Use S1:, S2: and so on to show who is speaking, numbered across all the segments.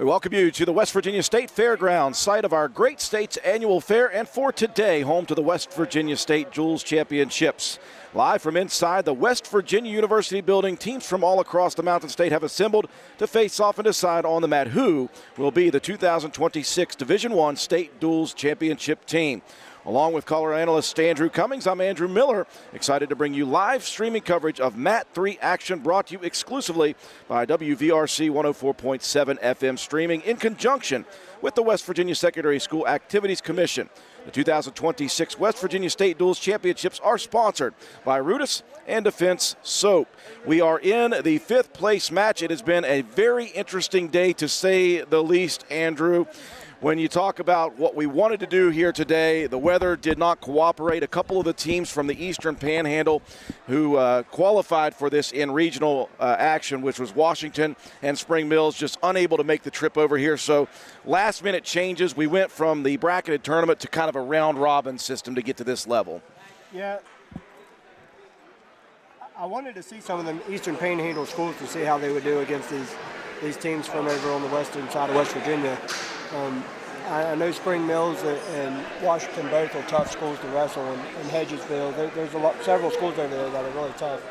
S1: We welcome you to the West Virginia State Fairgrounds, site of our Great States Annual Fair, and for today, home to the West Virginia State Duels Championships. Live from inside the West Virginia University building, teams from all across the Mountain State have assembled to face off and decide on the mat who will be the 2026 Division I State Duels Championship team. Along with color analyst Andrew Cummings, I'm Andrew Miller, excited to bring you live streaming coverage of Mat 3 action brought to you exclusively by WVRC 104.7 FM streaming in conjunction with the West Virginia Secondary School Activities Commission. The 2026 West Virginia State Duels Championships are sponsored by Rudis and Defense Soap. We are in the fifth place match. It has been a very interesting day, to say the least, Andrew. When you talk about what we wanted to do here today, the weather did not cooperate. A couple of the teams from the Eastern Panhandle who qualified for this in regional action, which was Washington and Spring Mills, just unable to make the trip over here. So last-minute changes. We went from the bracketed tournament to kind of a round-robin system to get to this level.
S2: Yeah. I wanted to see some of the Eastern Panhandle schools to see how they would do against these teams from over on the western side of West Virginia. I know Spring Mills and Washington both are tough schools to wrestle, and Hedgesville. There's several schools over there that are really tough.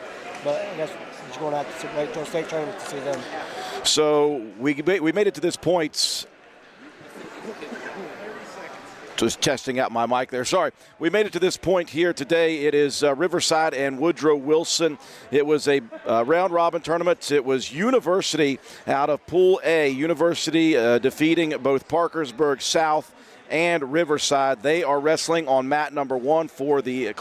S2: But I guess you're going to have to wait until state tournament to see them.
S1: So we made it to this point. Just testing out my mic there. Sorry. We made it to this point here today. It is Riverside and Woodrow Wilson. It was a round-robin tournament. It was University out of Pool A. University defeating both Parkersburg South and Riverside. They are wrestling on mat number 1 for the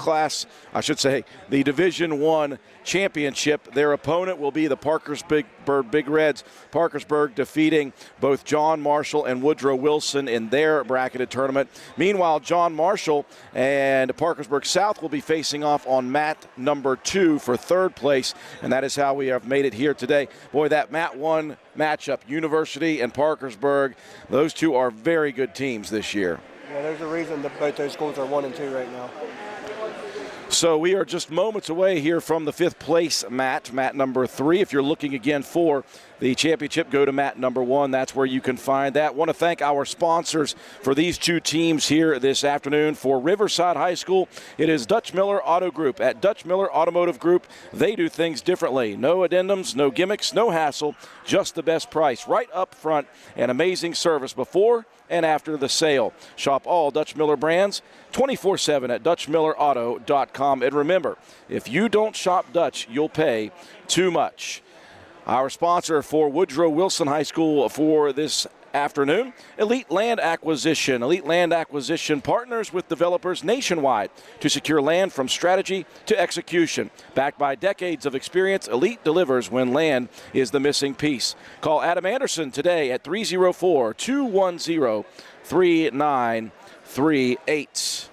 S1: the Division I championship. Their opponent will be the Parkersburg Big Reds. Parkersburg defeating both John Marshall and Woodrow Wilson in their bracketed tournament. Meanwhile, John Marshall and Parkersburg South will be facing off on mat number 2 for third place, and that is how we have made it here today. Boy, that mat 1 matchup, University and Parkersburg, those two are very good teams this year.
S2: Yeah, there's a reason that both those schools are 1 and 2 right now.
S1: So we are just moments away here from the fifth place mat number 3. If you're looking again for the championship, go to mat number 1. That's where you can find that. Want to thank our sponsors for these two teams here this afternoon. For Riverside High School, it is Dutch Miller Auto Group. At Dutch Miller Automotive Group, they do things differently. No addendums, no gimmicks, no hassle, just the best price right up front and amazing service before and after the sale. Shop all Dutch Miller brands 24/7 at DutchMillerAuto.com. And remember, if you don't shop Dutch, you'll pay too much. Our sponsor for Woodrow Wilson High School for this afternoon, Elite Land Acquisition. Elite Land Acquisition partners with developers nationwide to secure land from strategy to execution. Backed by decades of experience, Elite delivers when land is the missing piece. Call Adam Anderson today at 304-210-3938.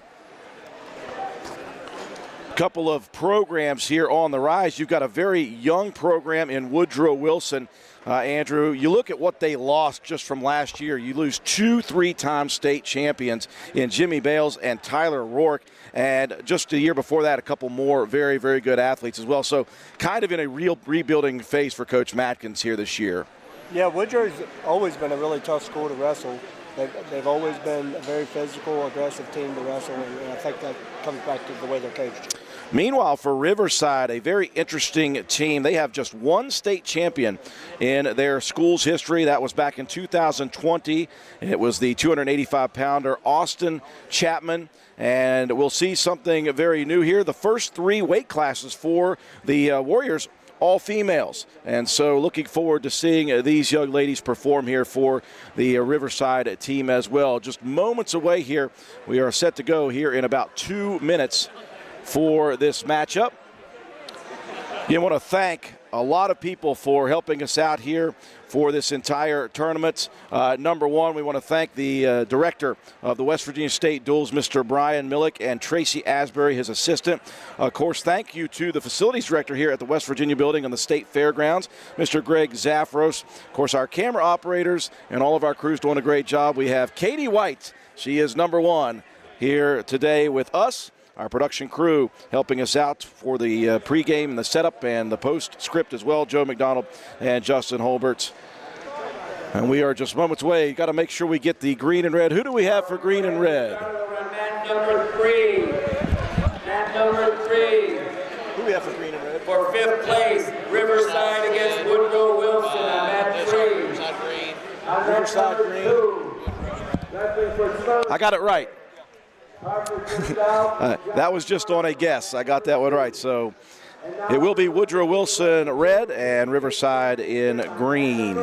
S1: Couple of programs here on the rise. You've got a very young program in Woodrow Wilson. Andrew, you look at what they lost just from last year. You lose 2 3-time state champions in Jimmy Bales and Tyler Rourke. And just the year before that, a couple more very, very good athletes as well. So kind of in a real rebuilding phase for Coach Matkins here this year.
S2: Yeah, Woodrow's always been a really tough school to wrestle. They've always been a very physical, aggressive team to wrestle, and I think that comes back to the way they're coached.
S1: Meanwhile, for Riverside, a very interesting team. They have just one state champion in their school's history. That was back in 2020. It was the 285-pounder Austin Chapman. And we'll see something very new here. The first 3 weight classes for the Warriors, all females. And so looking forward to seeing these young ladies perform here for the Riverside team as well. Just moments away here. We are set to go here in about 2 minutes for this matchup. You want to thank a lot of people for helping us out here for this entire tournament. Number 1, we want to thank the director of the West Virginia State Duels, Mr. Brian Millick, and Tracy Asbury, his assistant. Of course, thank you to the facilities director here at the West Virginia building on the State Fairgrounds, Mr. Greg Zafros. Of course, our camera operators and all of our crews doing a great job. We have Katie White. She is number 1 here today with us. Our production crew helping us out for the pregame and the setup and the postscript as well. Joe McDonald and Justin Holbert. And we are just moments away. Got to make sure we get the green and red. Who do we have for green and red?
S3: Mat number 3. Mat number 3.
S2: Who do we have for green and red?
S3: For 5th place, Riverside against Woodrow Wilson on mat 3.
S2: Riverside green.
S1: I got it right. That was just on a guess. I got that one right. So it will be Woodrow Wilson red and Riverside in green.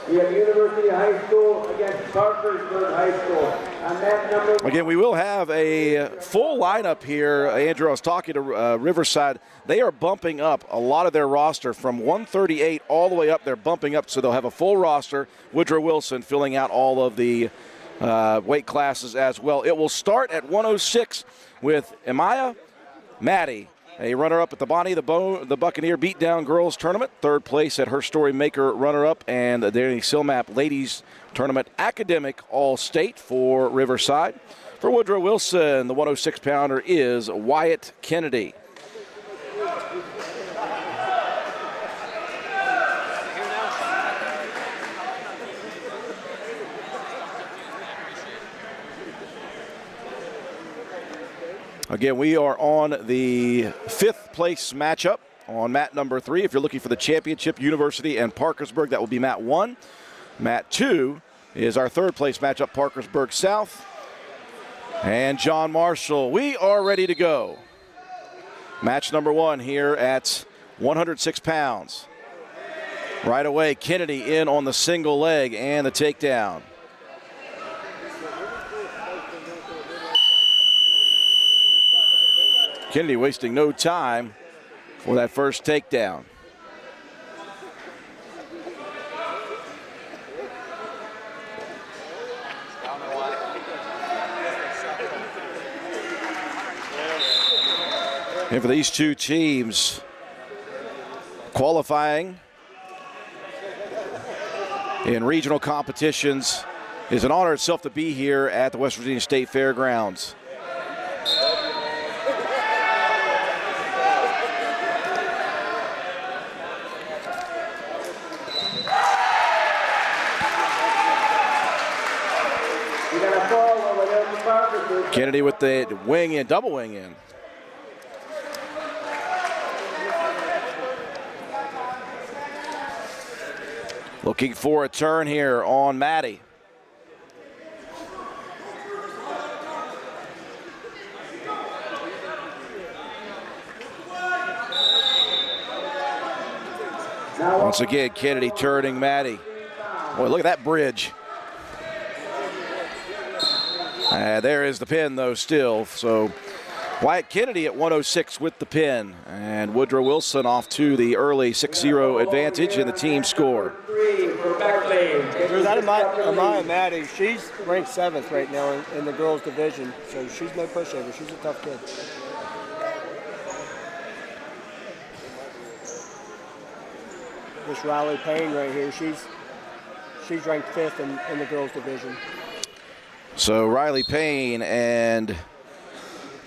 S3: We have University High School against Parkersburg High School. On mat number
S1: Again, we will have a full lineup here. Andrew, I was talking to Riverside. They are bumping up a lot of their roster from 138 all the way up. They're bumping up, so they'll have a full roster. Woodrow Wilson filling out all of the weight classes as well. It will start at 106 with Amaya Maddie, a runner-up at the Bonnie the Buccaneer Beatdown Girls Tournament. 3rd place at her Story Maker runner-up, and the Danny Silmap Ladies Tournament Academic All-State for Riverside. For Woodrow Wilson, the 106-pounder is Wyatt Kennedy. Again, we are on the 5th place matchup on mat number 3. If you're looking for the championship, University and Parkersburg, that will be mat 1. Mat 2 is our 3rd place matchup, Parkersburg South and John Marshall. We are ready to go. Match number 1 here at 106 pounds. Right away, Kennedy in on the single leg and the takedown. Kennedy wasting no time for that first takedown. And for these two teams, qualifying in regional competitions is an honor itself to be here at the West Virginia State Fairgrounds. Kennedy with the wing in, double wing in. Looking for a turn here on Maddie. Once again, Kennedy turning Maddie. Boy, look at that bridge. There is the pin, though, still. So Wyatt Kennedy at 106 with the pin. And Woodrow Wilson off to the early 6-0 advantage in the team score.
S2: That Amaya Maddie, she's ranked 7th right now in the girls' division. So she's no pushover. She's a tough kid. This Riley Payne right here, she's ranked 5th in the girls' division.
S1: So Riley Payne and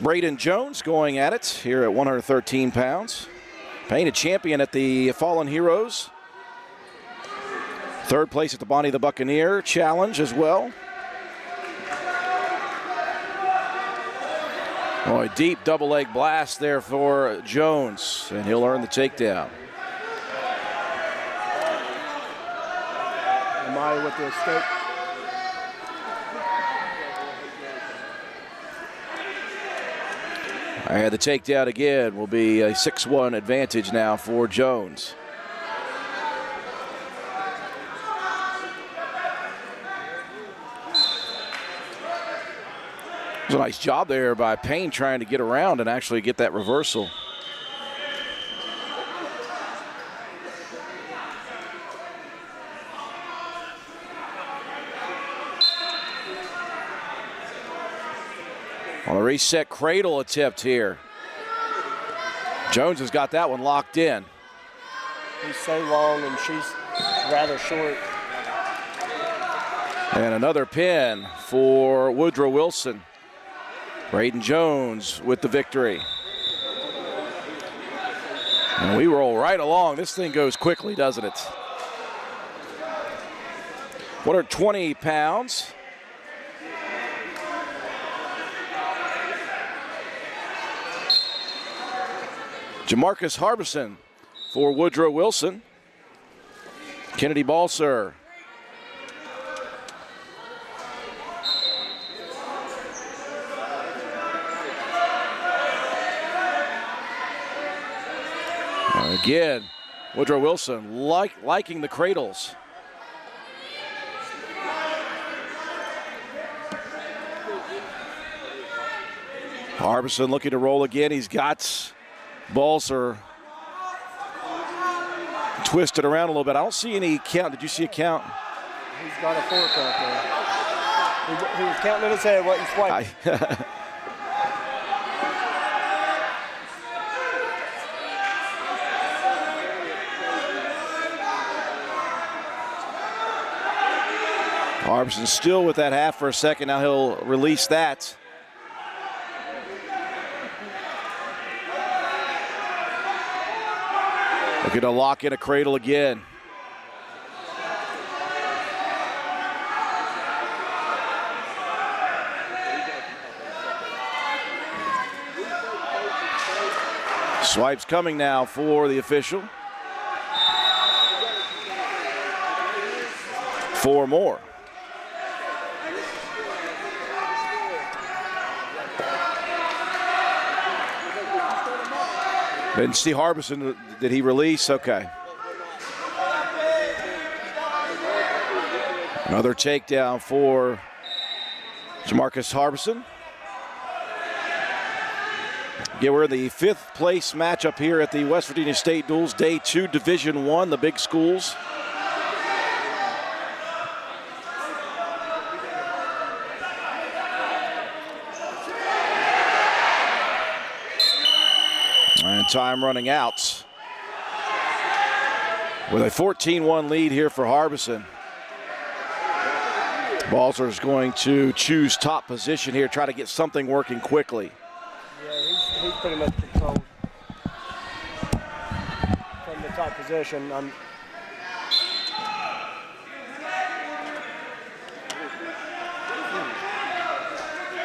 S1: Braden Jones going at it here at 113 pounds. Payne a champion at the Fallen Heroes. 3rd place at the Bonnie the Buccaneer Challenge as well. Oh, a deep double leg blast there for Jones, and he'll earn the takedown.
S2: Amaya with the escape.
S1: And the takedown again will be a 6-1 advantage now for Jones. It was a nice job there by Payne trying to get around and actually get that reversal. On a reset cradle attempt here. Jones has got that one locked in.
S2: He's so long and she's rather short.
S1: And another pin for Woodrow Wilson. Braden Jones with the victory. And we roll right along. This thing goes quickly, doesn't it? 120 pounds. Jamarcus Harbison for Woodrow Wilson. Kennedy Balser. Again, Woodrow Wilson liking the cradles. Harbison looking to roll again. He's got Balser twisted around a little bit. I don't see any count. Did you see a count?
S2: He's got a fork out there. He was counting in his head what he's swiping.
S1: Harbison still with that half for a second. Now he'll release that. Looking to lock in a cradle again. Swipes coming now for the official. 4 more. Didn't see Harbison. Did he release? Okay. Another takedown for Jamarcus Harbison. Yeah, we're in the 5th place matchup here at the West Virginia State Duels, Day 2, Division I, the big schools. And time running out. With a 14-1 lead here for Harbison. Balser is going to choose top position here, try to get something working quickly.
S2: Yeah, he's pretty much controlled from the top position.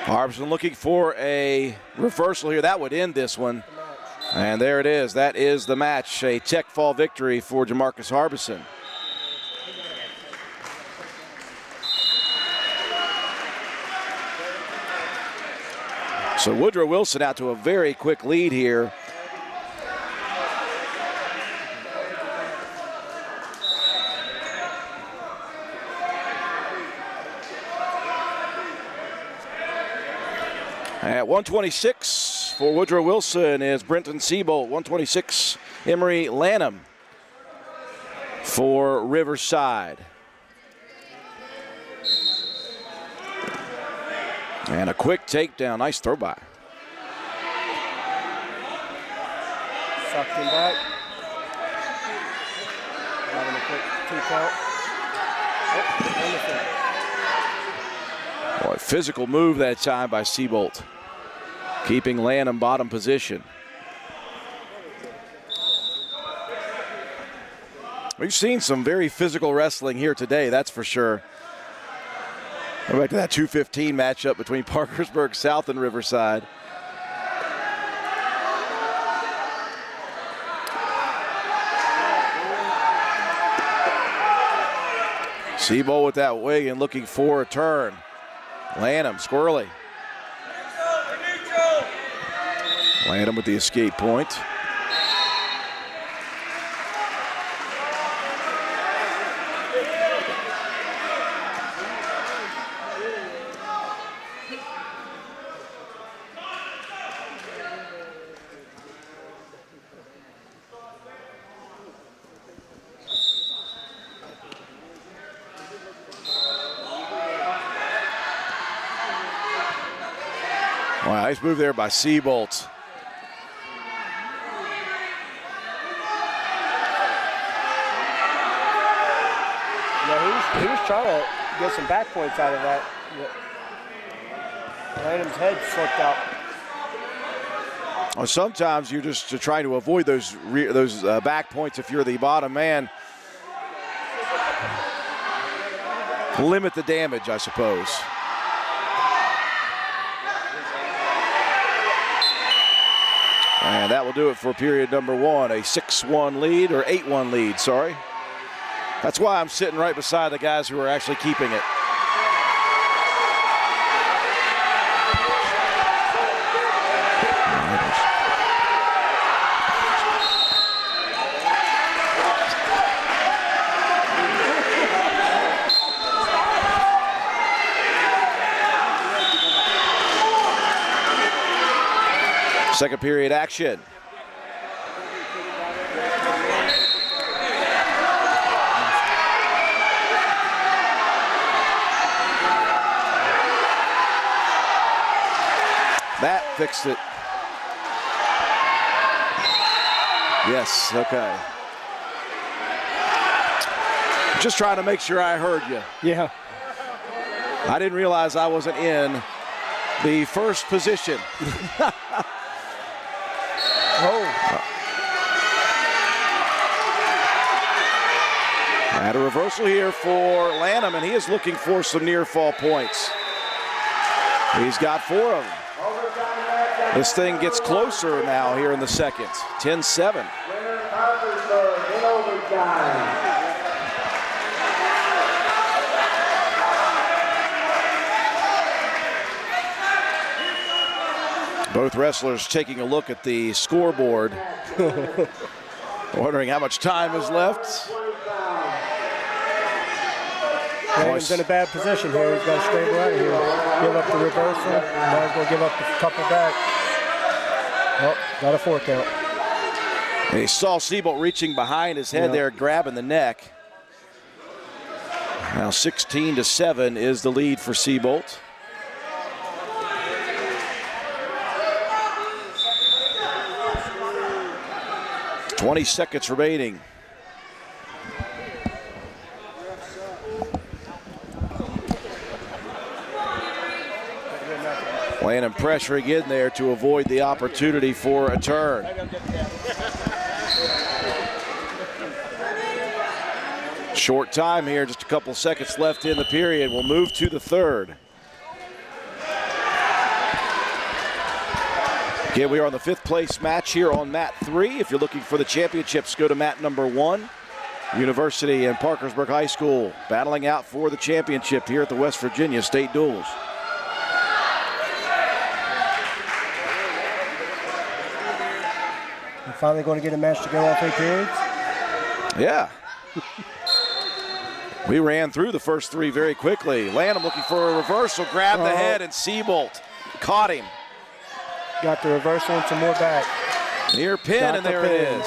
S1: Harbison looking for a reversal here. That would end this one. And there it is. That is the match. A tech fall victory for Jamarcus Harbison. So Woodrow Wilson out to a very quick lead here. At 126 for Woodrow Wilson is Brenton Seabolt. 126, Emory Lanham for Riverside. And a quick takedown. Nice throw by.
S2: Sucked him back. Having a quick 2 count.
S1: Boy, physical move that time by Seabolt, keeping Lanham bottom position. We've seen some very physical wrestling here today, that's for sure. Go back to that 215 matchup between Parkersburg South and Riverside. Seabolt with that way and looking for a turn. Lanham, squirrely. Lanham with the escape point. Wow, nice move there by Seabolt.
S2: Yeah, he was trying to get some back points out of that. Lanham's head slipped out.
S1: Well, sometimes you're just trying to avoid those back points if you're the bottom man. limit the damage, I suppose. And that will do it for period number 1, a 6-1 lead, or 8-1 lead, sorry. That's why I'm sitting right beside the guys who are actually keeping it. Second period action. That fixed it. Yes, okay. Just trying to make sure I heard you.
S2: Yeah.
S1: I didn't realize I wasn't in the first position. And a reversal here for Lanham, and he is looking for some near fall points. He's got 4 of them. This thing gets closer now here in the second. 10-7. Both wrestlers taking a look at the scoreboard, wondering how much time is left.
S2: Lanham's in a bad position here. He's got to straighten out of here. Give up the reversal. Might as well give up a couple back. Oh, got a 4 count.
S1: And he saw Seabolt reaching behind his head there, grabbing the neck. Now 16-7 is the lead for Seabolt. "20 seconds remaining. Lanham pressuring in there to avoid the opportunity for a turn. Short time here, just a couple seconds left in the period. We'll move to the third. Again, we are on the 5th place match here on mat 3. If you're looking for the championships, go to mat number 1. University and Parkersburg High School battling out for the championship here at the West Virginia State Duels.
S2: We're finally going to get a match to go all 3 periods.
S1: Yeah. We ran through the first 3 very quickly. Lanham looking for a reversal, grabbed the head, and Seabolt caught him.
S2: Got the reversal and some more back.
S1: Near pin, and there it is.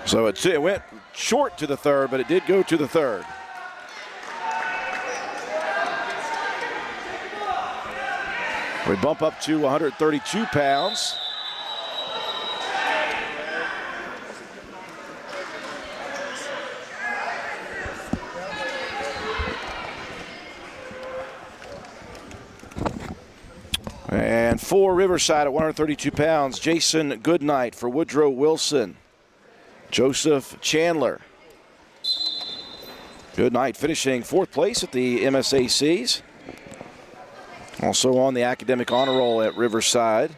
S1: So it went short to the third, but it did go to the third. We bump up to 132 pounds. And for Riverside at 132 pounds, Jason Goodnight. For Woodrow Wilson, Joseph Chandler. Goodnight finishing 4th place at the MSACs. Also on the academic honor roll at Riverside.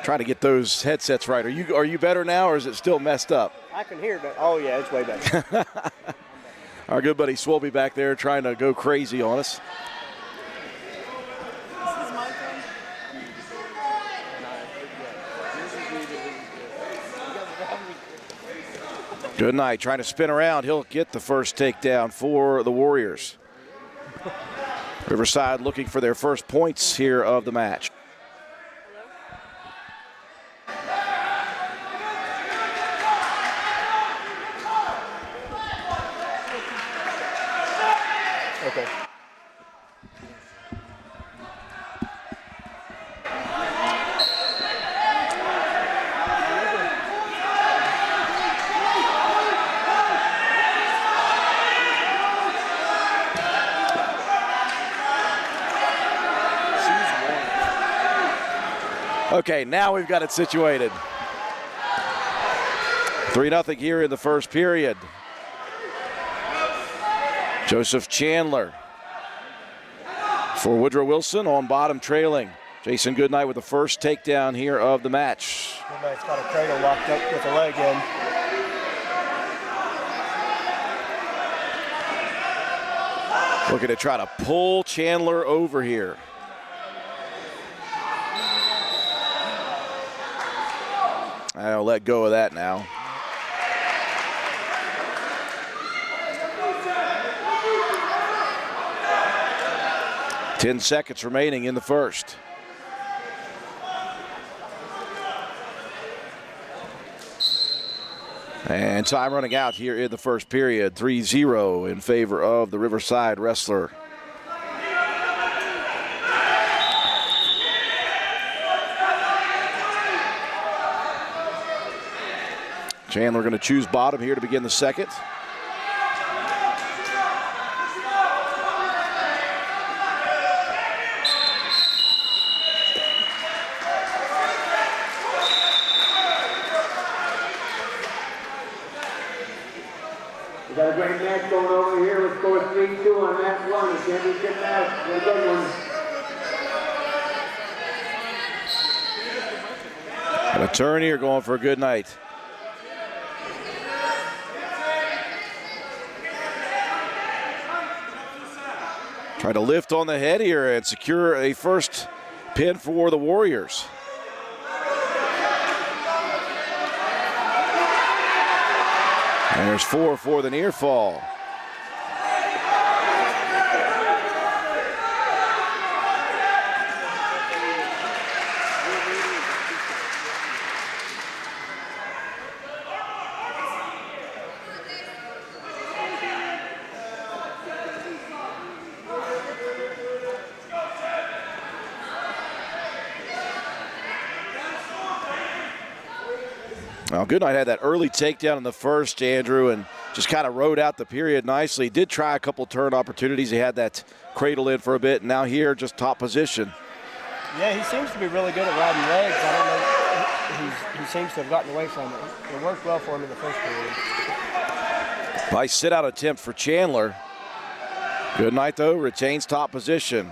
S1: Trying to get those headsets right. Are you better now, or is it still messed up?
S2: I can hear, but oh yeah, it's way better.
S1: Our good buddy Swolby back there trying to go crazy on us. Goodnight trying to spin around. He'll get the first takedown for the Warriors. Riverside looking for their first points here of the match.
S2: Okay.
S1: Okay, now we've got it situated. 3-0 here in the first period. Joseph Chandler for Woodrow Wilson on bottom trailing. Jason Goodnight with the first takedown here of the match.
S2: Goodnight's got a cradle locked up with a leg in.
S1: Looking to try to pull Chandler over here. I'll let go of that now. Ten seconds remaining in the first. And time running out here in the first period. 3-0 in favor of the Riverside wrestler. Chandler going to choose bottom here to begin the second.
S3: We got a great match going over here with score 3-2 on match 1. The championship match. A good one.
S1: And a turn here going for a good night. Trying to lift on the head here and secure a first pin for the Warriors. And there's 4 for the near fall. Well, Goodnight had that early takedown in the first, Andrew, and just kind of rode out the period nicely. He did try a couple turn opportunities. He had that cradle in for a bit, and now here, just top position.
S2: Yeah, he seems to be really good at riding legs. I don't know. He seems to have gotten away from it. It worked well for him in the first period.
S1: Nice sit-out attempt for Chandler. Goodnight, though, retains top position.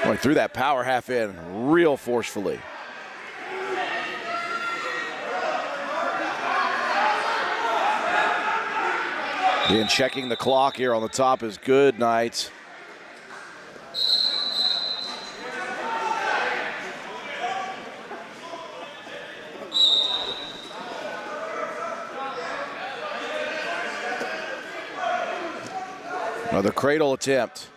S1: Well, he threw that power half in real forcefully. Again, checking the clock here on the top is Goodnight. Another cradle attempt.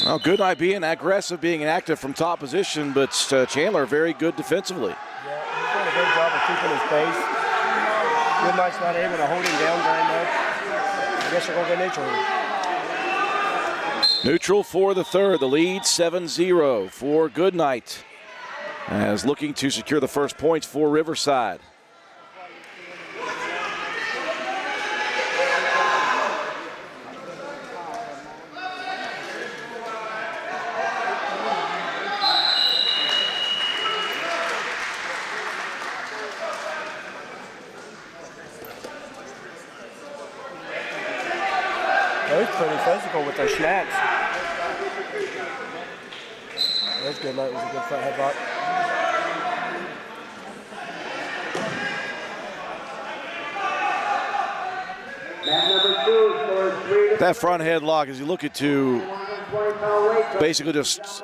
S1: Well, Goodnight being aggressive, being active from top position, but Chandler very good defensively.
S2: Yeah, he's doing a good job of keeping his pace. Goodnight's not able to hold him down very much. I guess they're going to go neutral.
S1: Neutral for the third. The lead 7-0 for Goodnight, as looking to secure the first points for Riverside.
S2: Both pretty physical with their snaps. That's good. That was a good front headlock.
S1: That front headlock, as you look at to basically just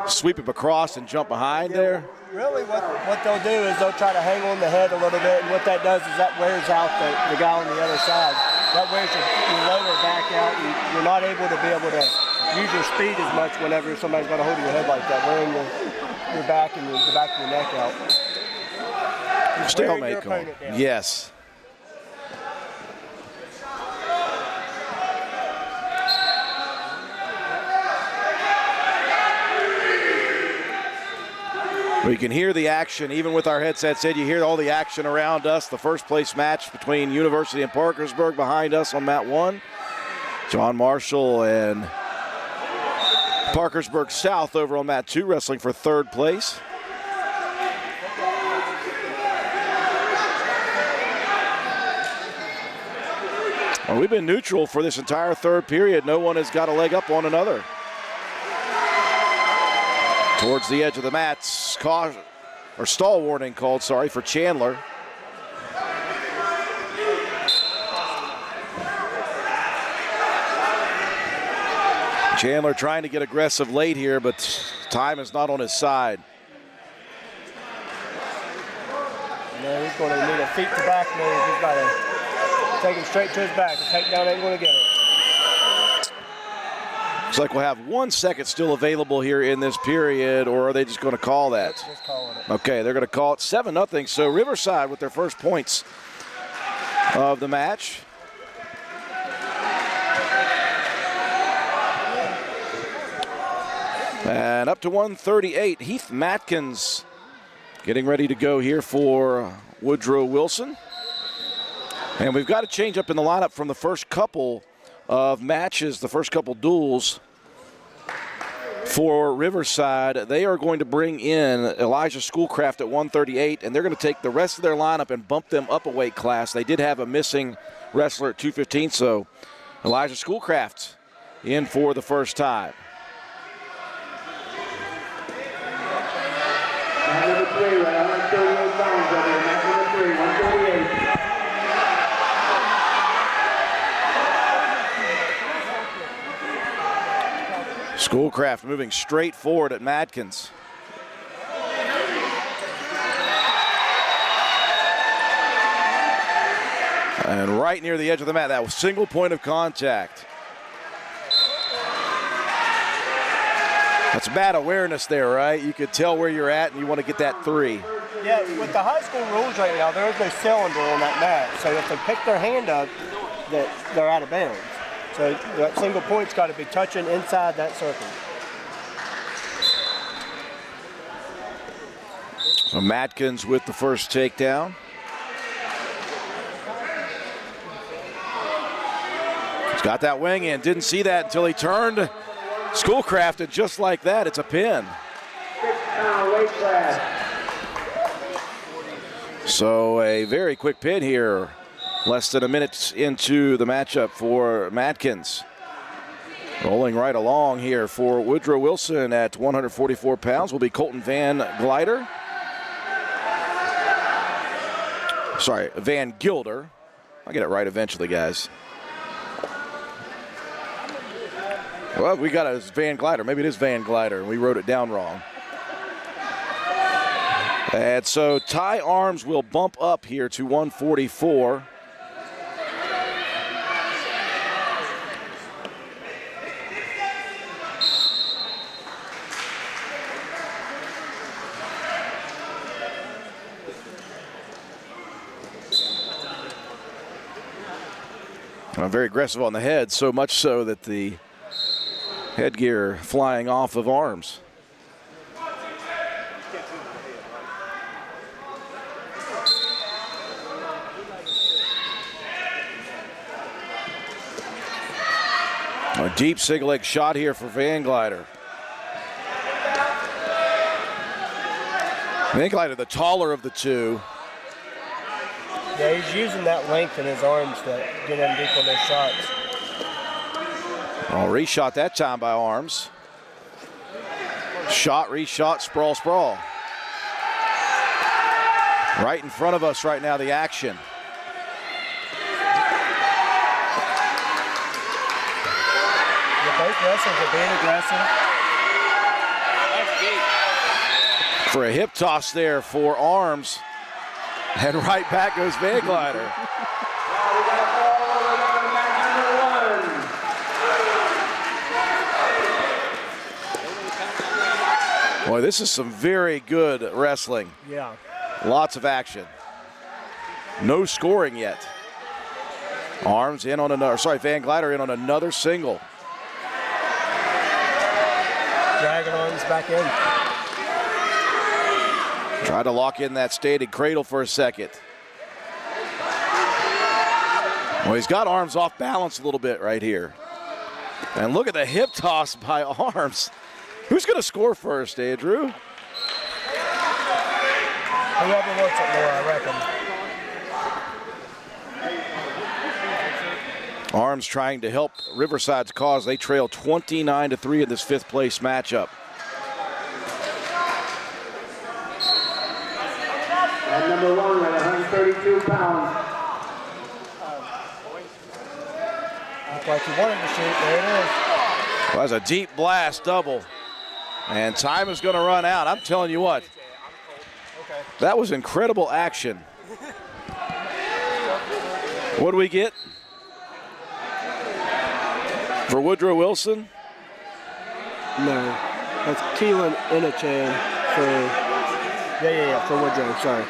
S1: sweep him across and jump behind there.
S2: Really what they'll do is they'll try to hang on the head a little bit, and what that does is that wears out the guy on the other side. That wears your lower back out, and you're not able to use your speed as much whenever somebody's got a hold of your head like that, wearing your back and the back of your neck out.
S1: Stalemate call. Yes. We can hear the action, even with our headsets in. You hear all the action around us. The first place match between University and Parkersburg behind us on mat 1. John Marshall and Parkersburg South over on mat 2, wrestling for 3rd place. Well, we've been neutral for this entire 3rd period. No one has got a leg up on another. Towards the edge of the mat, stall warning called, for Chandler. Chandler trying to get aggressive late here, but time is not on his side.
S2: No, he's going to need a feet to back move. He's got to take him straight to his back. The takedown ain't going to get it.
S1: Looks like we'll have 1 second still available here in this period, or are they just going to call that?
S2: Just calling it.
S1: Okay, they're going to call it 7-0. So Riverside with their first points of the match. And up to 138, Heath Matkins getting ready to go here for Woodrow Wilson. And we've got to change up in the lineup from the first couple of matches, the first couple duels for Riverside. They are going to bring in Elijah Schoolcraft at 138, and they're going to take the rest of their lineup and bump them up a weight class. They did have a missing wrestler at 215, so Elijah Schoolcraft in for the first time.
S3: Number 3, right, 138 pounds over there. Number 3, 138.
S1: Schoolcraft moving straight forward at Matkins. And right near the edge of the mat, that was single point of contact. That's bad awareness there, right? You could tell where you're at and you want to get that 3.
S2: Yeah, with the high school rules right now, there is no cylinder on that mat. So if they pick their hand up, they're out of bounds. So that single point's got to be touching inside that circle.
S1: So Matkins with the first takedown. He's got that wing in. Didn't see that until he turned. Schoolcraft, and just like that, it's a pin.
S3: 6-pound weight class.
S1: So a very quick pin here. Less than a minute into the matchup for Matkins. Rolling right along here for Woodrow Wilson at 144 pounds will be Colton Van Gilder. I'll get it right eventually, guys. Well, we got it as Van Gilder. Maybe it is Van Gilder, and we wrote it down wrong. And so Ty Arms will bump up here to 144. Very aggressive on the head, so much so that the headgear flying off of Arms. A deep single leg shot here for Van Gilder. Van Gilder, the taller of the two.
S2: Yeah, he's using that length in his arms to get in deep on those shots.
S1: Oh, reshot that time by Arms. Shot, reshot, sprawl, sprawl. Right in front of us right now, the action.
S2: Both wrestlers are being aggressive.
S1: For a hip toss there for Arms. And right back goes Van Gilder. Boy, this is some very good wrestling.
S2: Yeah.
S1: Lots of action. No scoring yet. Arms in on another, Van Gilder in on another single.
S2: Dragging Arms back in.
S1: Tried to lock in that stated cradle for a second. Well, he's got Arms off balance a little bit right here. And look at the hip toss by Arms. Who's going to score first, Andrew?
S2: Whoever wants it more, I reckon.
S1: Arms trying to help Riverside's cause. They trail 29-3 in this 5th place matchup.
S3: And number 1 at 132 pounds.
S2: Looked like he wanted to shoot. There it is.
S1: Well, that's a deep blast double. And time is going to run out. I'm telling you what. That was incredible action. What do we get for Woodrow Wilson?
S2: No, that's Keelan Inachan for. Yeah, for Woodrow, sorry.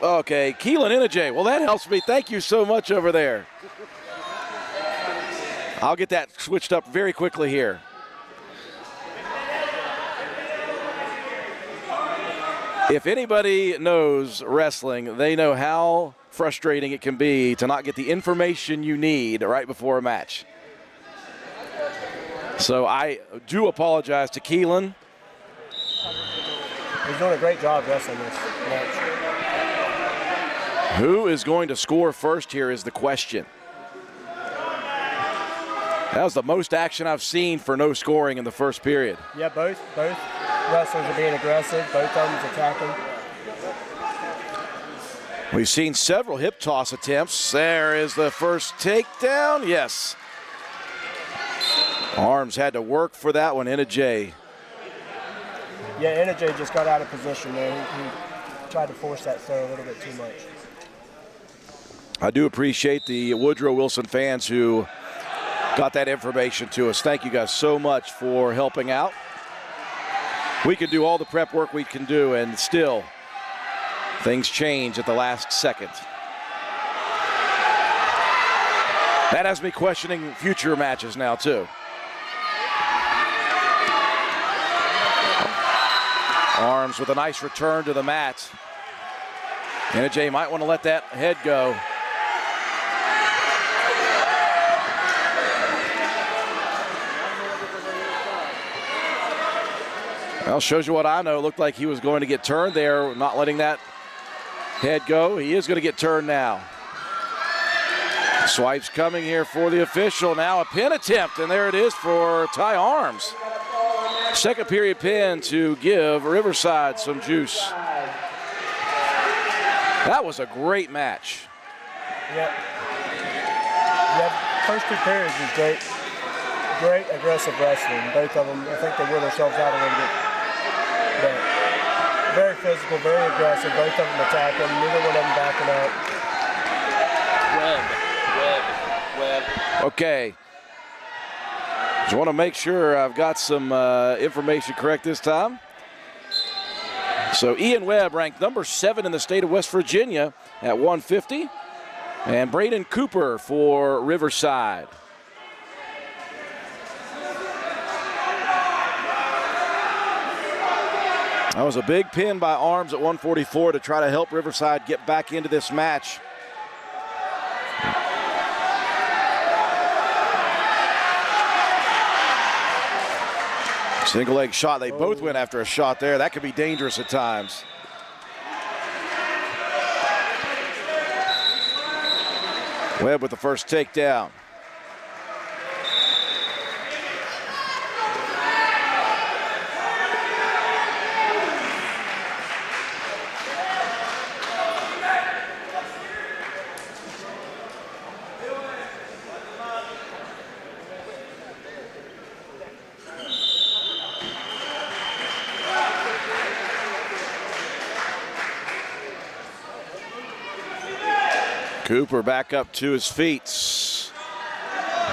S1: Okay, Keelan Inajay. Well, that helps me. Thank you so much over there. I'll get that switched up very quickly here. If anybody knows wrestling, they know how frustrating it can be to not get the information you need right before a match. So I do apologize to Keelan.
S2: He's doing a great job wrestling this match.
S1: Who is going to score first here is the question. That was the most action I've seen for no scoring in the first period.
S2: Yeah, both wrestlers are being aggressive. Both of them attacking.
S1: We've seen several hip toss attempts. There is the first takedown. Yes. Arms had to work for that one. Inajay.
S2: Yeah, Inajay just got out of position there. He tried to force that throw a little bit too much.
S1: I do appreciate the Woodrow Wilson fans who got that information to us. Thank you guys so much for helping out. We can do all the prep work we can do, and still things change at the last second. That has me questioning future matches now, too. Arms with a nice return to the mat. Inajay might want to let that head go. Well, shows you what I know. It looked like he was going to get turned there, not letting that head go. He is going to get turned now. Swipes coming here for the official. Now a pin attempt, and there it is for Ty Arms. Second period pin to give Riverside some juice. That was a great match.
S2: Yep. First 2 periods was great. Great aggressive wrestling. Both of them, I think they wore themselves out a little bit. But very physical, very aggressive. Both of them attacking. Neither one of them backing up.
S4: Webb.
S1: Okay. Just want to make sure I've got some information correct this time. So Ian Webb ranked number 7 in the state of West Virginia at 150. And Braden Cooper for Riverside. That was a big pin by Arms at 144 to try to help Riverside get back into this match. Single leg shot. They both went after a shot there. That could be dangerous at times. Webb with the first takedown. Cooper back up to his feet.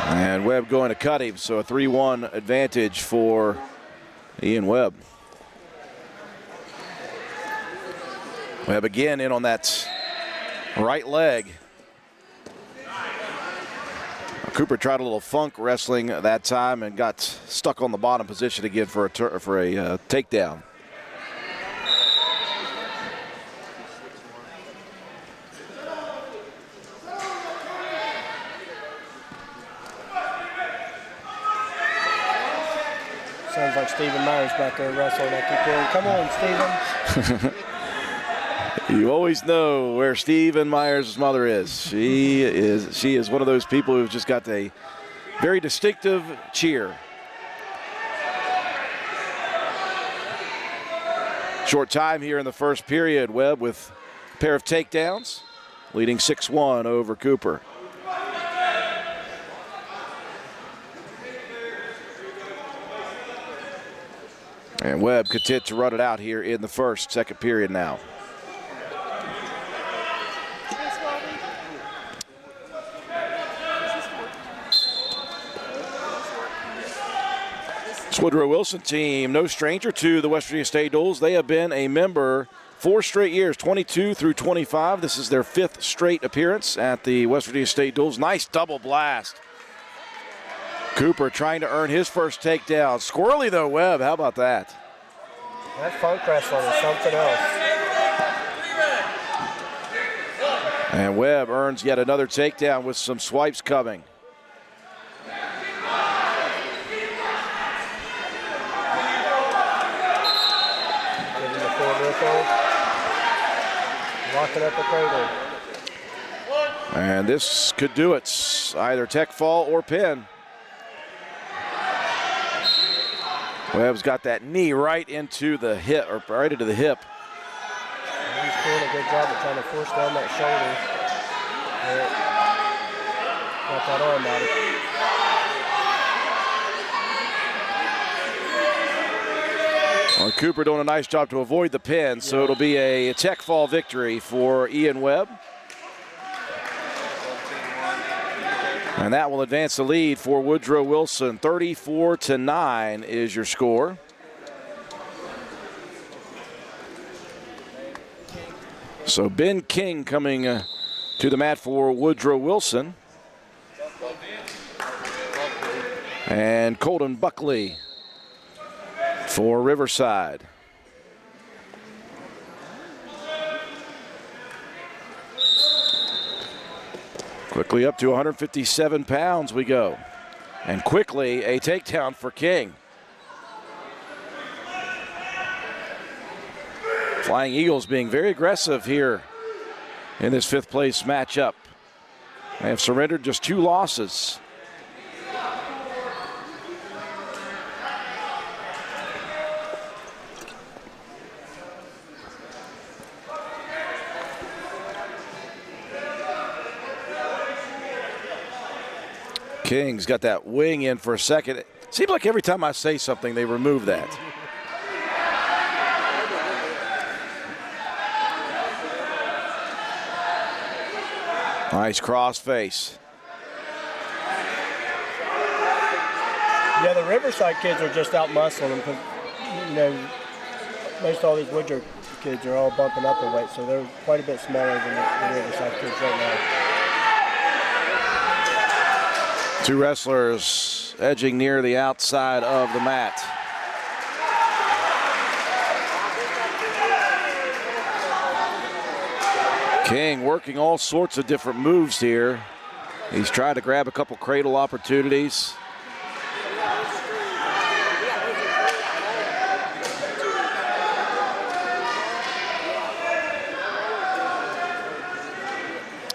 S1: And Webb going to cut him, so a 3-1 advantage for Ian Webb. Webb again in on that right leg. Cooper tried a little funk wrestling that time and got stuck on the bottom position again for a takedown.
S2: like Stephen Myers back there wrestling. I keep hearing, come on, Stephen.
S1: You always know where Stephen Myers' mother is. She is one of those people who've just got a very distinctive cheer. Short time here in the first period. Webb with a pair of takedowns, leading 6-1 over Cooper. And Webb content to run it out here in the second period now. This Woodrow Wilson team, no stranger to the West Virginia State Duels. They have been a member 4 straight years, 22 through 25. This is their 5th straight appearance at the West Virginia State Duels. Nice double blast. Cooper trying to earn his first takedown. Squirrely though, Webb. How about that?
S2: That funk wrestling is something else.
S1: And Webb earns yet another takedown with some swipes coming.
S2: Locking up the cradle.
S1: And this could do it. Either tech fall or pin. Webb's got that knee right into the hip, or right into the hip.
S2: He's doing a good job of trying to force down that shoulder. Got that arm out of it.
S1: Well, Cooper doing a nice job to avoid the pin, so it'll be a tech fall victory for Ian Webb. And that will advance the lead for Woodrow Wilson. 34-9 is your score. So Ben King coming to the mat for Woodrow Wilson. And Colton Buckley for Riverside. Quickly up to 157 pounds we go. And quickly a takedown for King. Flying Eagles being very aggressive here in this 5th place matchup. They have surrendered just 2 losses. King's got that wing in for a second. It seems like every time I say something, they remove that. Nice cross face.
S2: Yeah, the Riverside kids are just out muscling them because, you know, most all these Woodrow kids are all bumping up in weight, so they're quite a bit smaller than the Riverside kids right now.
S1: 2 wrestlers edging near the outside of the mat. King working all sorts of different moves here. He's trying to grab a couple cradle opportunities.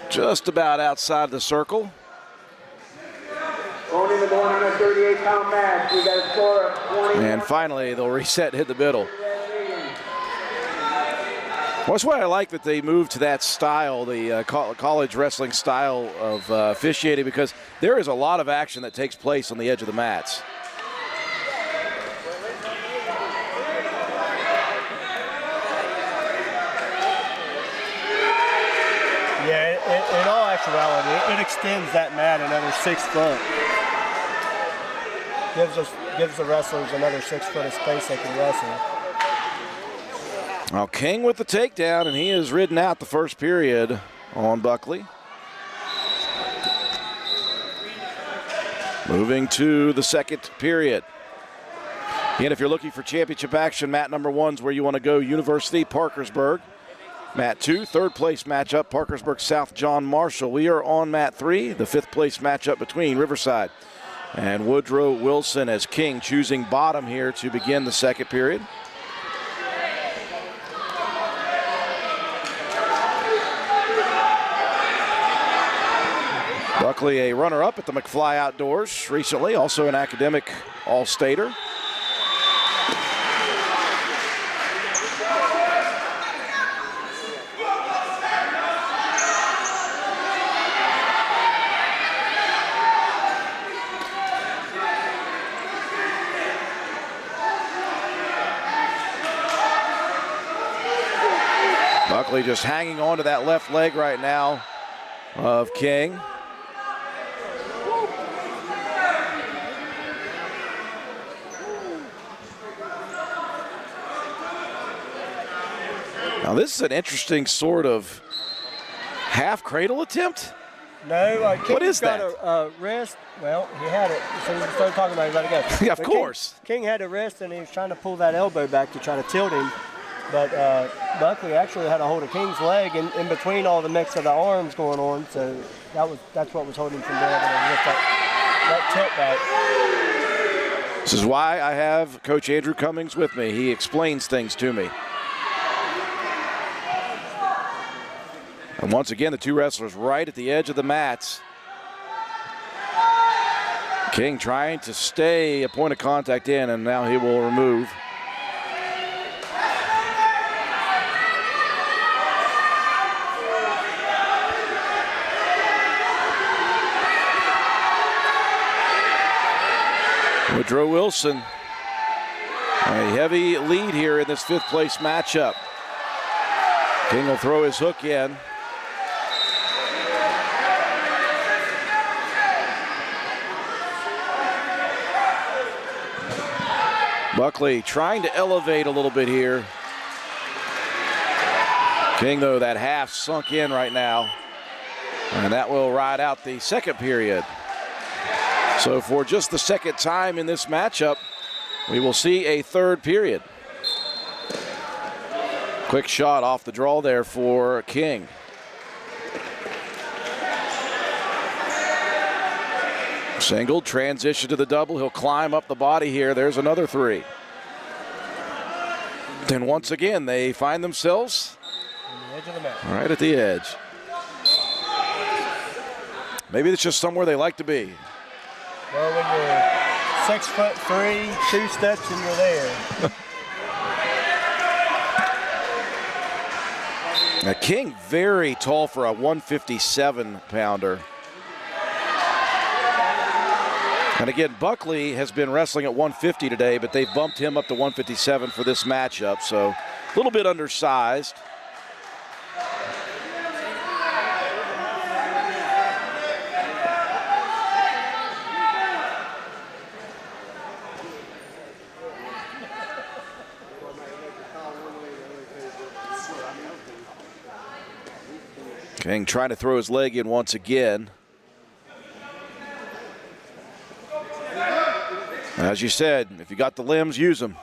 S1: Just about outside the circle.
S3: Going in the morning on a 38-pound match. We got a score of 20.
S1: And finally, they'll reset and hit the middle. Well, that's why I like that they moved to that style, the college wrestling style of officiating, because there is a lot of action that takes place on the edge of the mats.
S2: Yeah, in all actuality, it extends that mat another 6 foot. Gives the wrestlers another 6 foot of space they can wrestle.
S1: Now King with the takedown, and he has ridden out the first period on Buckley. Moving to the second period. And if you're looking for championship action, mat number 1's where you want to go. University, Parkersburg. Mat 2, 3rd place matchup, Parkersburg South John Marshall. We are on mat 3, the 5th place matchup between Riverside, And Woodrow Wilson as King choosing bottom here to begin the second period. Buckley, a runner-up at the McFly Outdoors recently, also an academic All-Stater. Buckley just hanging on to that left leg right now of King. Now this is an interesting sort of half cradle attempt.
S2: No,
S1: what is
S2: got
S1: that?
S2: a wrist. Well, he had it. So we started talking about it. Let it go.
S1: Yeah, of course.
S2: King had a wrist, and he was trying to pull that elbow back to try to tilt him. But Buckley actually had a hold of King's leg in between all the mix of the arms going on. So that's what was holding him from being able to lift that tilt back.
S1: This is why I have Coach Andrew Cummings with me. He explains things to me. And once again, the two wrestlers right at the edge of the mats. King trying to stay a point of contact in, and now he will remove. Woodrow Wilson, a heavy lead here in this fifth place matchup. King will throw his hook in. Buckley trying to elevate a little bit here. King, though, that half sunk in right now. And that will ride out the second period. So for just the second time in this matchup, we will see a third period. Quick shot off the draw there for King. Single, transition to the double. He'll climb up the body here. There's another three. Then once again, they find themselves
S2: On the edge of the mat.
S1: right at the edge. Maybe it's just somewhere they like to be.
S2: Well, when you're 6'3", 2 steps, and you're there.
S1: Now, King very tall for a 157-pounder. And again, Buckley has been wrestling at 150 today, but they've bumped him up to 157 for this matchup, so a little bit undersized. King trying to throw his leg in once again. As you said, if you got the limbs, use them.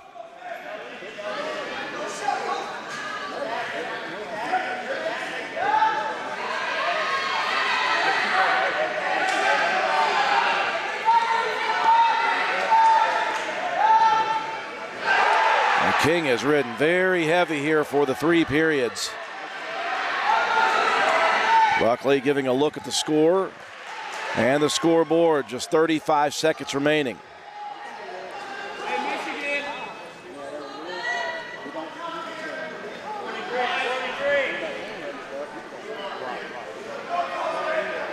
S1: And King has ridden very heavy here for the three periods. Buckley giving a look at the score and the scoreboard. Just 35 seconds remaining.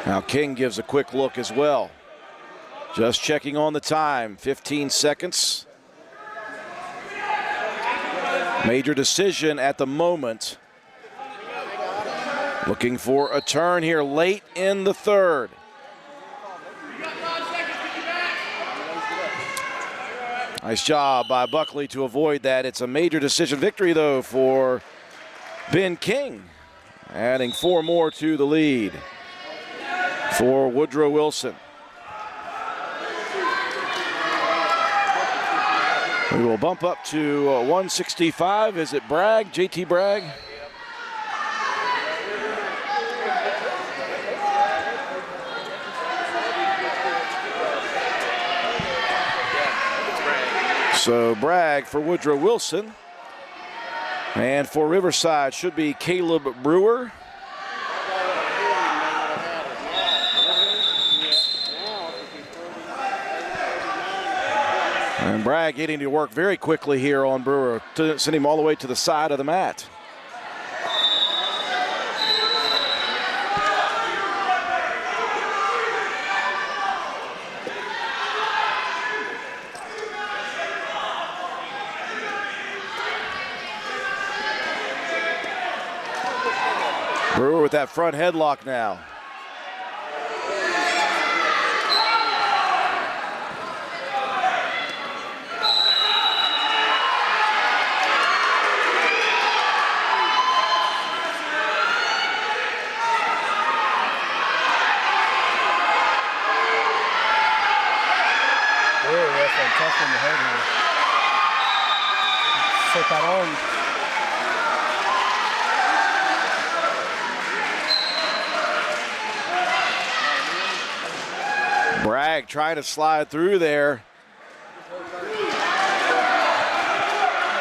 S1: Now King gives a quick look as well. Just checking on the time, 15 seconds. Major decision at the moment. Looking for a turn here late in the third. Nice job by Buckley to avoid that. It's a major decision victory, though, for Ben King, adding 4 more to the lead for Woodrow Wilson. We will bump up to 165. Is it Bragg, JT Bragg? So Bragg for Woodrow Wilson. And for Riverside should be Caleb Brewer. And Bragg getting to work very quickly here on Brewer, to send him all the way to the side of the mat. Brewer with that front headlock now.
S2: Tough in the head here. Set that on.
S1: Bragg trying to slide through there.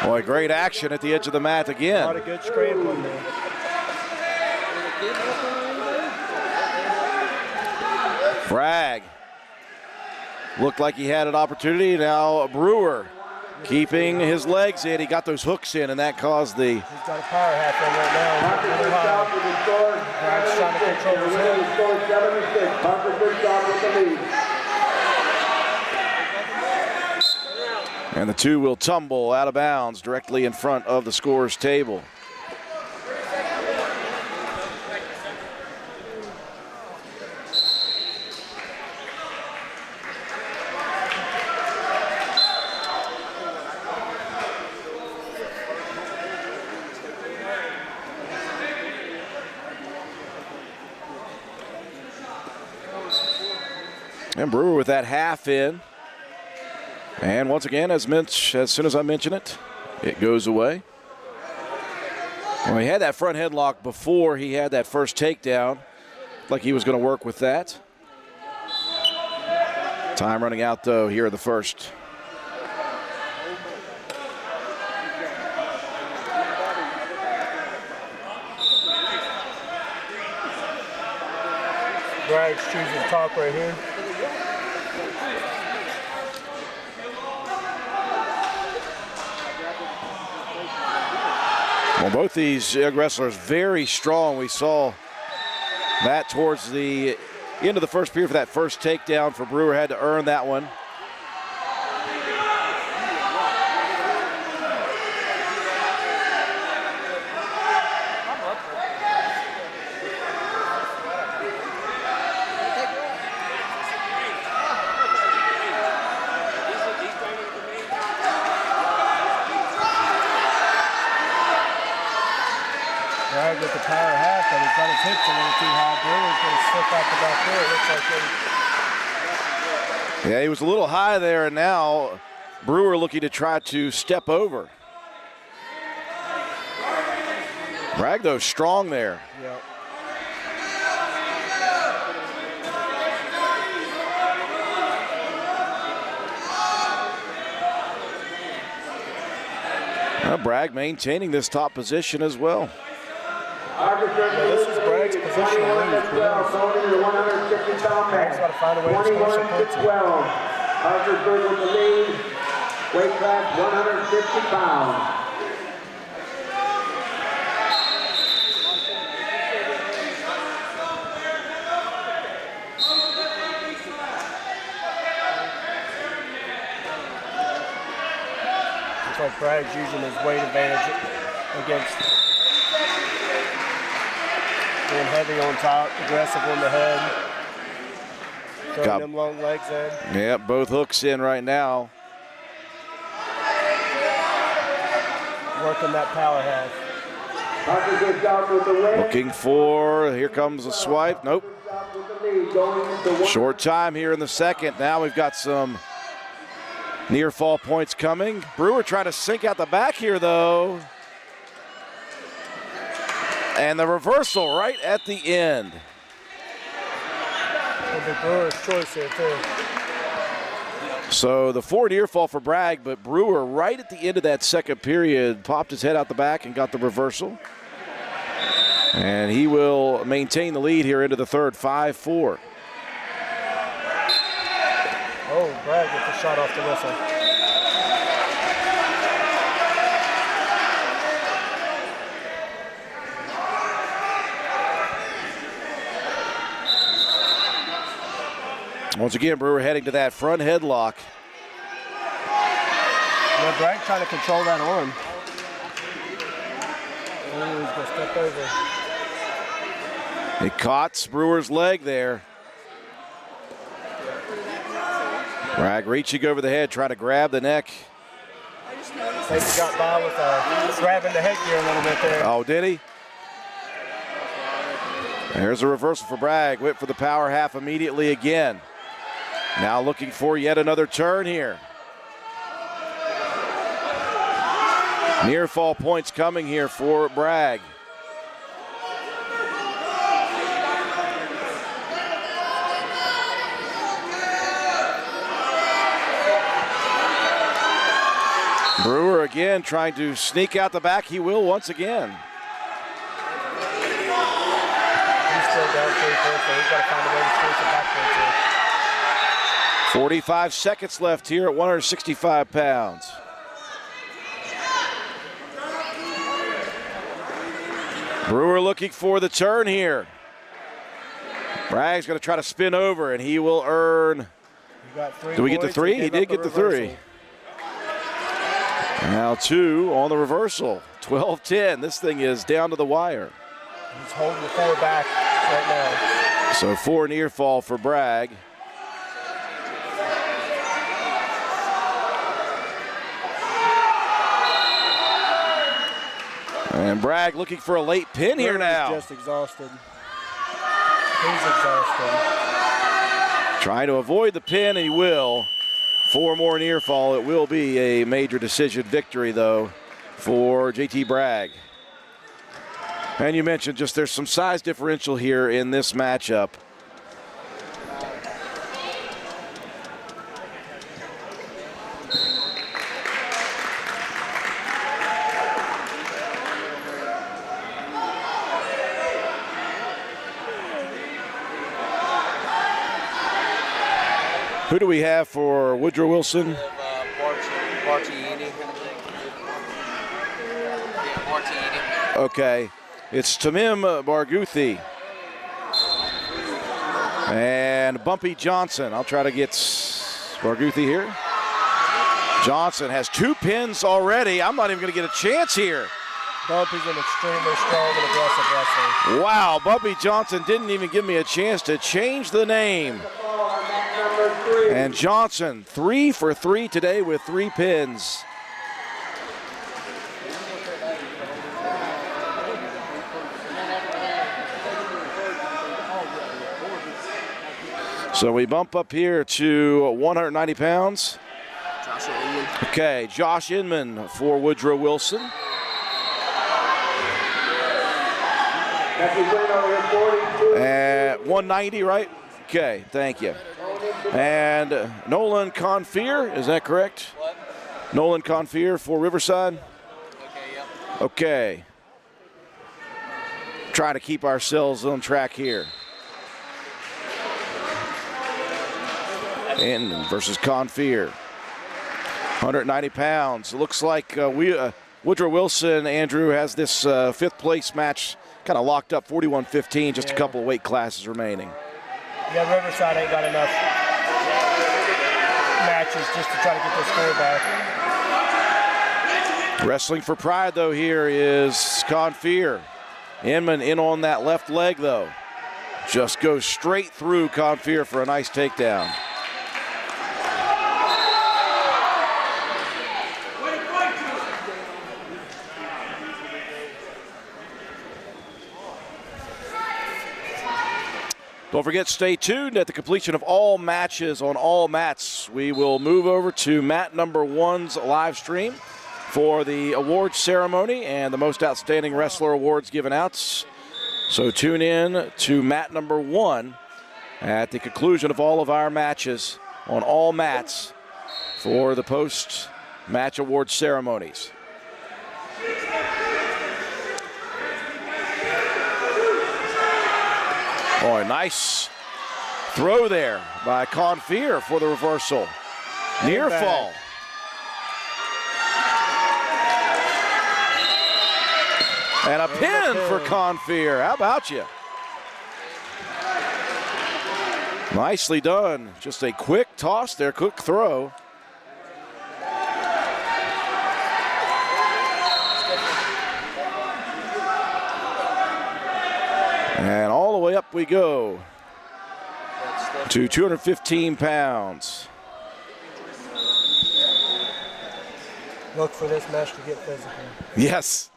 S1: Boy, great action at the edge of the mat again.
S2: A lot of good scrambling there.
S1: Bragg looked like he had an opportunity. Now Brewer keeping his legs in. He got those hooks in, and that caused the...
S2: He's got a power half on right now. Bragg's trying to control his head.
S1: And the two will tumble out of bounds directly in front of the scorer's table. And Brewer with that half in. And once again, as soon as I mention it, it goes away. Well, he had that front headlock before he had that first takedown. Like he was going to work with that. Time running out, though, here in the first.
S2: Bragg's choosing top right here.
S1: Well, both these wrestlers very strong. We saw that towards the end of the first period for that first takedown for Brewer. Had to earn that one.
S2: Bragg with the power half, but he's got his hips a little too high. Brewer's going to slip out the back there. It looks like
S1: Yeah, he was a little high there, and now Brewer looking to try to step over. Bragg, though, strong there.
S2: Yep.
S1: Bragg maintaining this top position as well.
S2: Yeah, this is Bragg's position. Bragg's got to find a way to score some points.
S3: Parkersburg with the lead, weight class 150 pounds.
S2: Looks like Bragg's using his weight advantage against being heavy on top, aggressive on the head. Throwing them long legs in.
S1: Yeah, both hooks in right now.
S2: Working that power half.
S1: Looking for, here comes a swipe. Nope. Short time here in the second. Now we've got some near fall points coming. Brewer trying to sink out the back here, though. And the reversal right at the end.
S2: It'll be Brewer's choice here, too.
S1: So the 4 near fall for Bragg, but Brewer right at the end of that second period popped his head out the back and got the reversal. And he will maintain the lead here into the third, 5-4.
S2: Oh, Bragg gets the shot off the whistle.
S1: Once again, Brewer heading to that front headlock.
S2: Well, Bragg trying to control that arm. Oh, he's going to step over.
S1: He caught Brewer's leg there. Bragg reaching over the head, trying to grab the neck.
S2: I think he got by with grabbing the headgear a little bit there.
S1: Oh, did he? There's a reversal for Bragg. Went for the power half immediately again. Now looking for yet another turn here. Near fall points coming here for Bragg. Brewer again trying to sneak out the back. He will once again.
S2: He's still down 3 points, so he's got to find a way to squeeze the back points in.
S1: 45 seconds left here at 165 pounds. Brewer looking for the turn here. Bragg's going to try to spin over, and he will earn. Did we get the 3? He did get the 3. Now 2 on the reversal. 12-10. This thing is down to the wire.
S2: He's holding the 4 back right now.
S1: So 4 near fall for Bragg. And Bragg looking for a late pin here now.
S2: He's just exhausted. He's exhausted.
S1: Trying to avoid the pin, and he will. 4 more near fall. It will be a major decision victory, though, for JT Bragg. And you mentioned just there's some size differential here in this matchup. Who do we have for Woodrow Wilson? Okay, it's Tamim Barghouti and Bumpy Johnson. I'll try to get Barghouti here. Johnson has 2 pins already. I'm not even going to get a chance here.
S2: Bumpy's an extremely strong and aggressive wrestler.
S1: Wow, Bumpy Johnson didn't even give me a chance to change the name. And Johnson, 3 for 3 today with 3 pins. So we bump up here to 190 pounds. Okay, Josh Inman for Woodrow Wilson. At 190, right? Okay, thank you. And Nolan Confier, is that correct?
S4: What?
S1: Nolan Confier for Riverside?
S4: Okay, yep.
S1: Okay. Try to keep ourselves on track here. Inman versus Confier. 190 pounds. Looks like Woodrow Wilson, Andrew, has this 5th place match kind of locked up, 41-15, just a couple of weight classes remaining.
S2: Yeah, Riverside ain't got enough matches just to try to get this score back.
S1: Wrestling for pride, though, here is Confier. Inman in on that left leg, though. Just goes straight through Confier for a nice takedown. Don't forget, stay tuned. At the completion of all matches on all mats, we will move over to mat number 1's live stream for the awards ceremony and the most outstanding wrestler awards given out. So tune in to mat number 1 at the conclusion of all of our matches on all mats for the post-match award ceremonies. Oh, a nice throw there by Confier for the reversal. Near fall. And a pin for Confier. How about you? Nicely done. Just a quick toss there, quick throw. And all the way up we go to 215 pounds.
S2: Look for this match to get physical.
S1: Yes.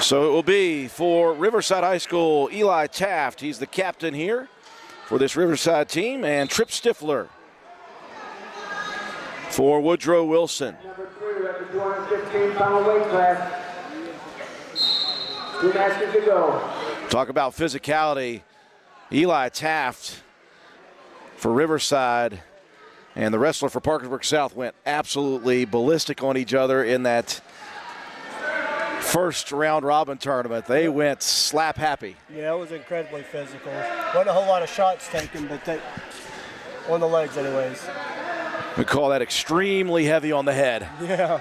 S1: So it will be for Riverside High School, Eli Taft. He's the captain here for this Riverside team, and Trip Stifler for Woodrow Wilson.
S3: Number 3 at the 215-pound weight class. 2 matches to go.
S1: Talk about physicality. Eli Taft for Riverside and the wrestler for Parkersburg South went absolutely ballistic on each other in that first round robin tournament. They went slap happy.
S2: Yeah, it was incredibly physical. Wasn't a whole lot of shots taken, but on the legs anyways.
S1: We call that extremely heavy on the head.
S2: Yeah.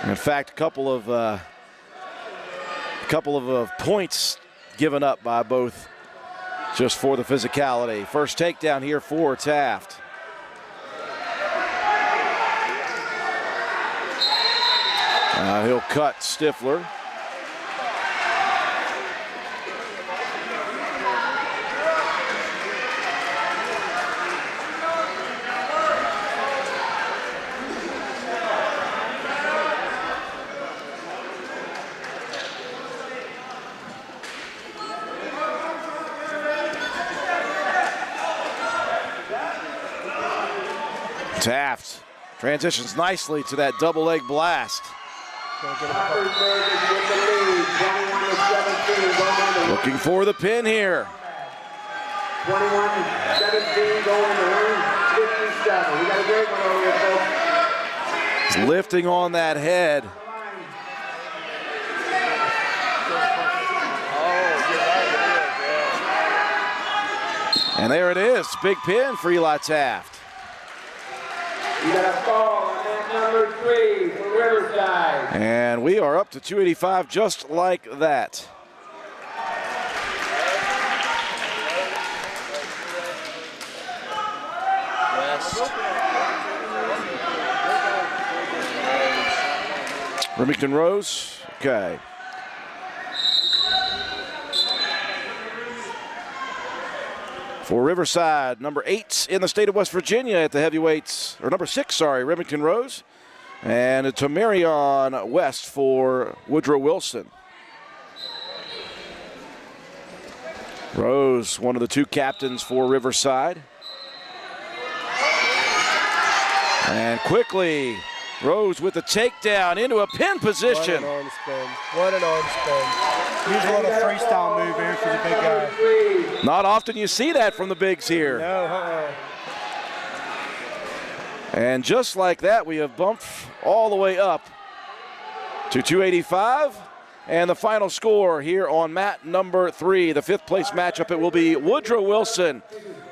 S1: In fact, a couple of points given up by both just for the physicality. First takedown here for Taft. He'll cut Stifler. Taft transitions nicely to that double leg blast. Looking for the pin here.
S3: 21-17 going in the ring. 57. We got a great one over here, folks.
S1: He's lifting on that head. And there it is. Big pin for Eli Taft.
S3: You got a fall on that number 3 for Riverside.
S1: And we are up to 285 just like that. Remington Rose, okay. For Riverside, number 8 in the state of West Virginia at the heavyweights, or number 6, sorry, Remington Rose. And Tamarion West for Woodrow Wilson. Rose, one of the 2 captains for Riverside. And quickly, Rose with the takedown into a pin position.
S2: What an arm spin. What an arm spin. Use a little freestyle move here for the big guy.
S1: Not often you see that from the bigs here.
S2: No,
S1: And just like that, we have bumped all the way up to 285. And the final score here on mat number 3, the 5th place matchup, it will be Woodrow Wilson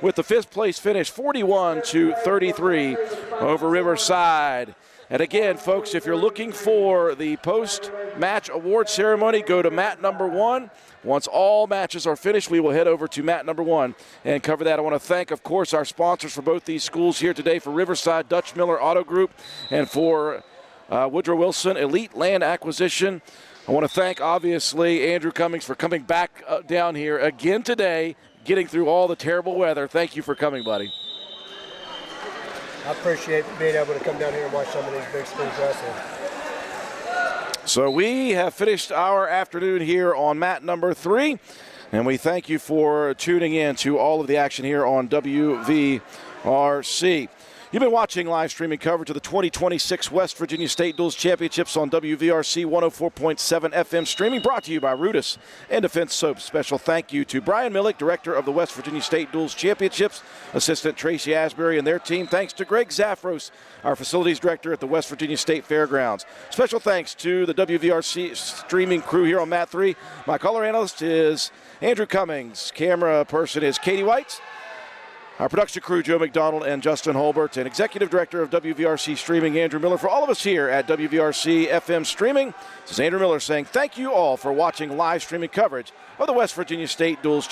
S1: with the 5th place finish, 41-33 over Riverside. And again, folks, if you're looking for the post-match award ceremony, go to mat number 1. Once all matches are finished, we will head over to mat number 1 and cover that. I want to thank, of course, our sponsors for both these schools here today. For Riverside, Dutch Miller Auto Group, and for Woodrow Wilson, Elite Land Acquisition. I want to thank, obviously, Andrew Cummings for coming back down here again today, getting through all the terrible weather. Thank you for coming, buddy.
S2: I appreciate being able to come down here and watch some of these big schools wrestle.
S1: So we have finished our afternoon here on mat number 3, and we thank you for tuning in to all of the action here on WVRC. You've been watching live streaming coverage of the 2026 West Virginia State Duels Championships on WVRC 104.7 FM streaming, brought to you by Rudis and Defense Soap. Special thank you to Brian Millick, director of the West Virginia State Duels Championships, assistant Tracy Asbury and their team. Thanks to Greg Zafros, our facilities director at the West Virginia State Fairgrounds. Special thanks to the WVRC streaming crew here on Mat 3. My color analyst is Andrew Cummings. Camera person is Katie White. Our production crew, Joe McDonald and Justin Holbert, and executive director of WVRC Streaming, Andrew Miller. For all of us here at WVRC FM Streaming, this is Andrew Miller saying thank you all for watching live streaming coverage of the West Virginia State Duels